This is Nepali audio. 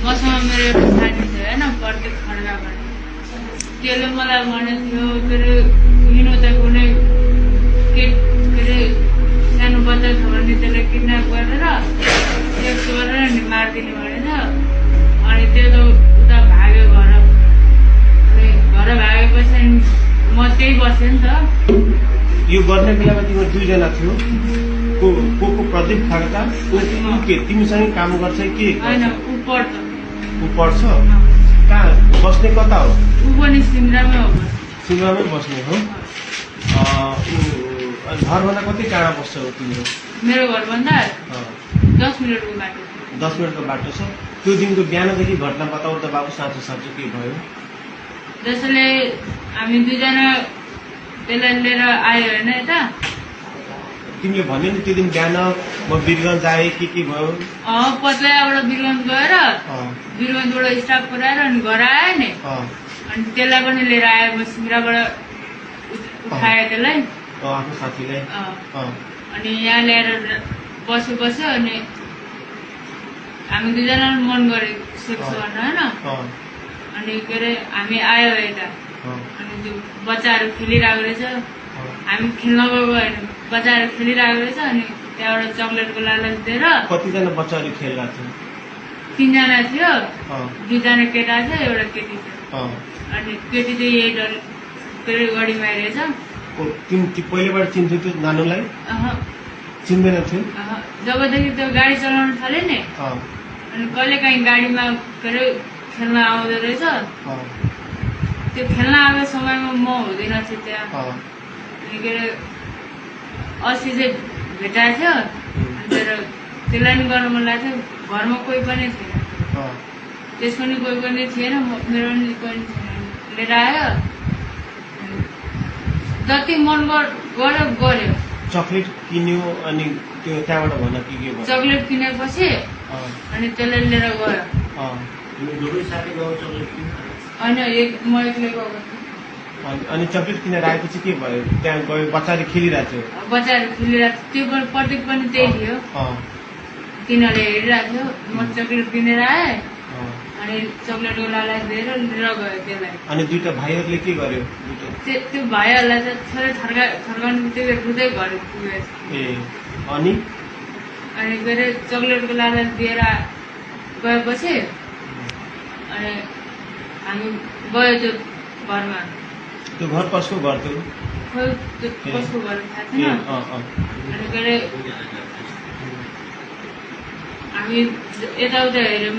मसँग मेरो एउटा साथी थियो होइन प्रत्येक खड्काबाट त्यसले मलाई भनेको थियो के अरे हिँड्नु त कुनै के अरे सानो बच्चा छ भने त्यसलाई किडन्याप गरेर सेक्स गरेर नि मारिदिने भनेछ। अनि त्यो त उता भाग्यो घर। अनि घर भागेपछि म त्यही बसेँ नि त। यो गर्ने बेलामा तिम्रो दुईजना थियो को प्रदीप खड्का के तिमीसँग काम गर्छ कि होइन ऊ पढ्छ। ऊ पढ्छ कहाँ बस्ने कता हो? ऊ पनि सिमरामै हो। सिमरामै बस्ने हो। घरभन्दा कति टाढा बस्छ हो तिम्रो? मेरो घरभन्दा 10 मिनटको बाटो। 10 मिनटको बाटो छ। त्यो दिनको बिहानदेखि घटना बताऊ त बाबु, साँचो साँचो के भयो? जसले हामी दुईजना त्यसलाई लिएर आयो होइन यता। तिमीले भन्यो नि त्यो दिन बिहान म वीरगञ्ज आएँ के भयो? पत्लैयाबाट वीरगञ्ज गएर वीरगञ्जबाट स्टाफ पुऱ्याएर अनि घर आयो नि। अनि त्यसलाई पनि लिएर आयो। म सिमराबाट उठाएँ त्यसलाई, आफ्नो साथीलाई। अनि यहाँ ल्याएर बस्यो अनि हामी दुईजना मन गऱ्यो सेक्स गर्न होइन। अनि के अरे हामी आयो यता। अनि त्यो बच्चाहरू खेलिरहेको रहेछ। हामी खेल्न गएको होइन, बच्चाहरू खेलिरहेको रहेछ। अनि त्यहाँबाट चक्लेटको लालच दिएर कतिजना बच्चाहरू खेलिरहेको थियो? 3 जना थियो। 2 जना केटा थियो, एउटा केटी थियो। अनि केटी चाहिँ यही डर के अरे गढीमा आइरहेछ। पहिलेबाट चिन्थ्यो त्यो नानुलाई? चिन्दैन थियो। जबदेखि त्यो गाडी चलाउन थाल्यो नि अनि कहिले काहीँ गाडीमा के अरे खेल्न आउँदो रहेछ। त्यो खेल्न आएको समयमा म हुँदैन थिएँ त्यहाँ। अनि के अरे अस्ति चाहिँ भेटाएको थियो। अनि त्यसलाई नि गर्न मन लागेको थियो। घरमा कोही पनि थिएन, त्यसको नि कोही पनि थिएन, मेरो नि कोही थिएन। लिएर आयो, जति मन गर्यो। चक्लेट किन्यो अनि त्यो त्यहाँबाट भन के भयो? चक्लेट किनेपछि अनि त्यसलाई लिएर गयो। होइन म एक्लै गएको थिएँ। अनि चक्लेट किनेर आएपछि के भयो? त्यहाँ गयो, बच्चाहरू खेलिरहेको थियो। बच्चाहरू खेलिरहेको थियो। त्यो प्रत्येक पनि त्यही थियो। तिनीहरूले हेरिरहेको थियो। म चक्लेट किनेर आएँ अनि चक्लेटको लालच दिएर लिएर गयो त्यसलाई। अनि दुईटा भाइहरूले के गर्यो? त्यो भाइहरूलाई चाहिँ थोरै थर्काउनु बित्तिकै रुँदै घर पुगेछ। अनि के अरे चक्लेटको लालच दिएर गएपछि अनि हामी गयो त्यो घरमा। त्यो घर कसको घर थियो? खोइ त्यो कसको घर थाहा छैन। अनि के अरे हामी यताउता हेऱ्यो,